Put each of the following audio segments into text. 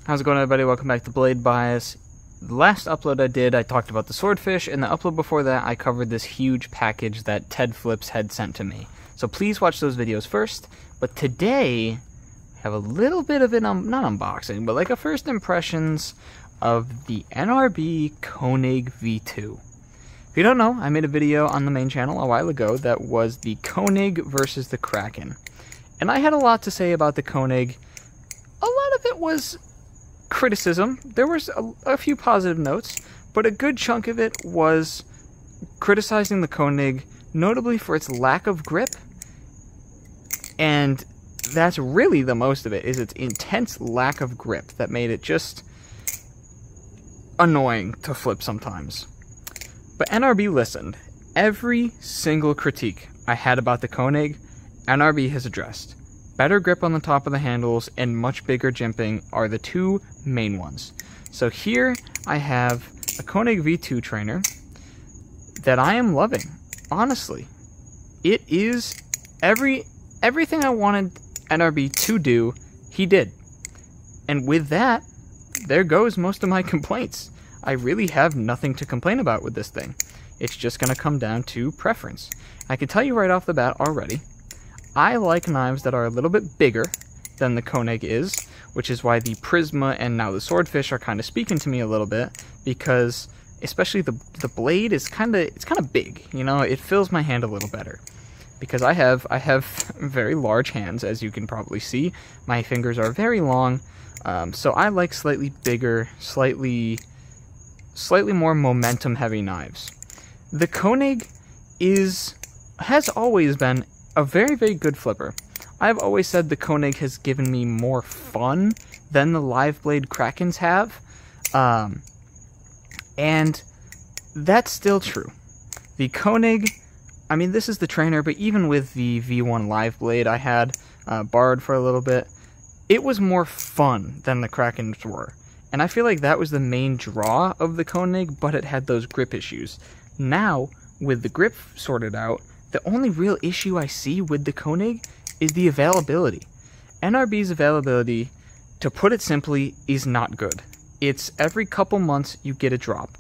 How's it going, everybody? Welcome back to Blade Bias. The last upload I did, I talked about the swordfish, and the upload before that, I covered this huge package that Ted Flips had sent to me. So please watch those videos first. But today, I have a little bit of an, not unboxing, but like a first impressions of the NRB Konig V2. If you don't know, I made a video on the main channel a while ago that was the Konig versus the Kraken. And I had a lot to say about the Konig. A lot of it was criticism. There was a few positive notes, but a good chunk of it was criticizing the Konig, notably for its lack of grip. And that's really the most of it, is its intense lack of grip that made it just annoying to flip sometimes. But NRB listened. Every single critique I had about the Konig, NRB has addressed. Better grip on the top of the handles and much bigger jimping are the two main ones. So here I have a Konig V2 trainer that I am loving. Honestly, it is everything I wanted NRB to do, he did. And with that, there goes most of my complaints. I really have nothing to complain about with this thing. It's just going to come down to preference. I can tell you right off the bat already, I like knives that are a little bit bigger than the Konig is, which is why the Prisma and now the Swordfish are kind of speaking to me a little bit, because especially the blade is kind of big, you know, it fills my hand a little better. Because I have very large hands, as you can probably see. My fingers are very long, so I like slightly bigger, slightly more momentum-heavy knives. The Konig has always been a very, very good flipper. I've always said the Konig has given me more fun than the live blade Krakens have, and that's still true. The Konig, I mean, this is the trainer, but even with the V1 live blade I had borrowed for a little bit, it was more fun than the Krakens were. And I feel like that was the main draw of the Konig, but it had those grip issues. Now, with the grip sorted out, the only real issue I see with the Konig is the availability. NRB's availability, to put it simply, is not good. It's every couple months you get a drop.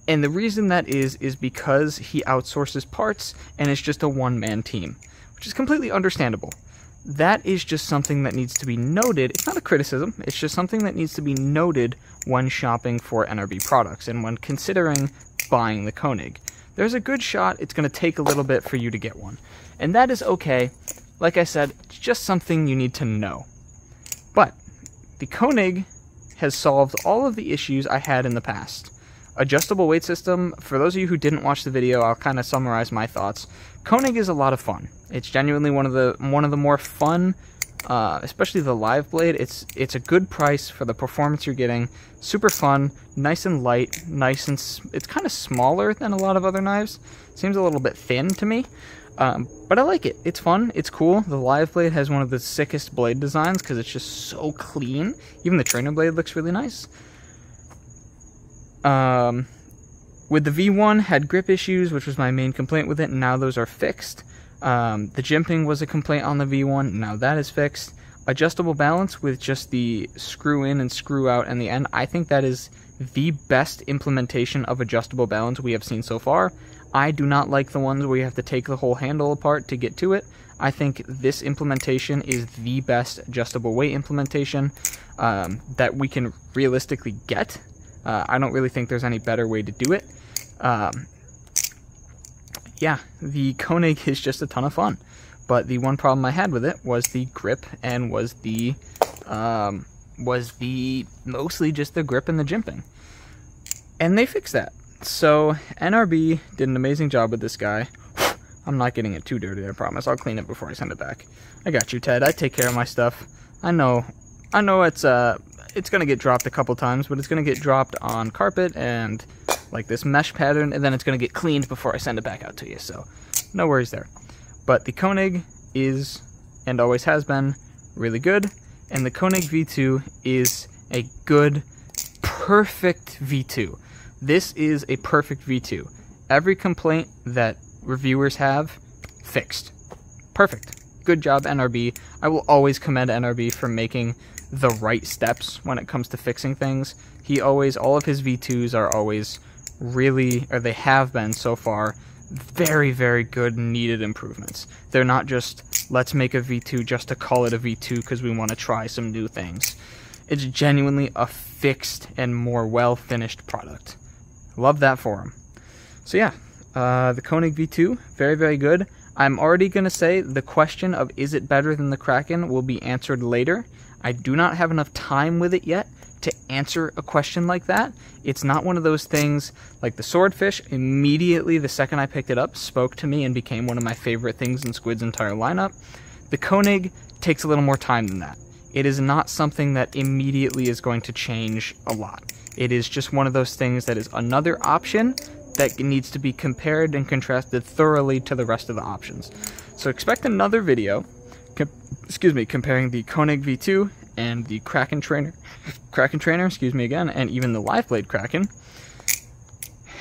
And the reason that is because he outsources parts and it's just a one-man team, which is completely understandable. That is just something that needs to be noted. It's not a criticism, it's just something that needs to be noted when shopping for NRB products and when considering buying the Konig. There's a good shot it's going to take a little bit for you to get one. And that is okay. Like I said, it's just something you need to know. But the Konig has solved all of the issues I had in the past. Adjustable weight system, for those of you who didn't watch the video, I'll kind of summarize my thoughts. Konig is a lot of fun. It's genuinely one of the more fun, especially the live blade. It's a good price for the performance you're getting. Super fun, nice and light, it's kind of smaller than a lot of other knives. Seems a little bit thin to me, but I like it. It's fun, it's cool. The live blade has one of the sickest blade designs because it's just so clean. Even the trainer blade looks really nice. With the V1, had grip issues, which was my main complaint with it, and now those are fixed. The jimping was a complaint on the V1, now that is fixed. Adjustable balance with just the screw in and screw out in the end, I think that is the best implementation of adjustable balance we have seen so far. I do not like the ones where you have to take the whole handle apart to get to it. I think this implementation is the best adjustable weight implementation that we can realistically get. I don't really think there's any better way to do it. Yeah, the Konig is just a ton of fun. But the one problem I had with it was the grip and was the mostly just the grip and the jimping. And they fixed that. So NRB did an amazing job with this guy. I'm not getting it too dirty, I promise. I'll clean it before I send it back. I got you, Ted. I take care of my stuff. I know it's gonna get dropped a couple times, but it's gonna get dropped on carpet and like this mesh pattern, and then it's gonna get cleaned before I send it back out to you, so no worries there. But the Konig is, and always has been, really good, and the Konig V2 is a good, perfect V2. This is a perfect V2. Every complaint that reviewers have, fixed. Perfect. Good job, NRB. I will always commend NRB for making the right steps when it comes to fixing things. All of his V2s are always really, or they have been so far, very, very good and needed improvements. They're not just, let's make a V2 just to call it a V2 because we want to try some new things. It's genuinely a fixed and more well-finished product. Love that for him. So yeah, the Konig V2, very, very good. I'm already going to say the question of is it better than the Kraken will be answered later. I do not have enough time with it yet to answer a question like that. It's not one of those things like the Swordfish. Immediately, the second I picked it up, spoke to me and became one of my favorite things in Squid's entire lineup. The Konig takes a little more time than that. It is not something that immediately is going to change a lot. It is just one of those things that is another option that needs to be compared and contrasted thoroughly to the rest of the options. So expect another video, comparing the Konig V2 and the Kraken Trainer, and even the Live Blade Kraken.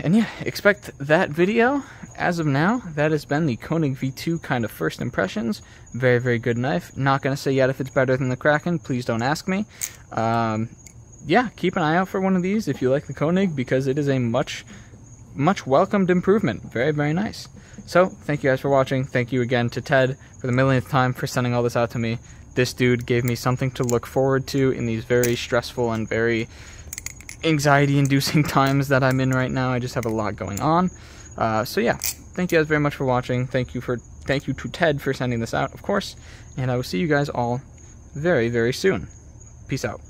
And yeah, expect that video. As of now, that has been the Konig V2 kind of first impressions. Very, very good knife. Not going to say yet if it's better than the Kraken. Please don't ask me. Yeah, keep an eye out for one of these if you like the Konig, because it is a much welcomed improvement. Very, very nice. So, thank you guys for watching. Thank you again to Ted for the millionth time for sending all this out to me. This dude gave me something to look forward to in these very stressful and very anxiety-inducing times that I'm in right now. I just have a lot going on. So yeah, thank you guys very much for watching. Thank you to Ted for sending this out, of course. And I will see you guys all very, very soon. Peace out.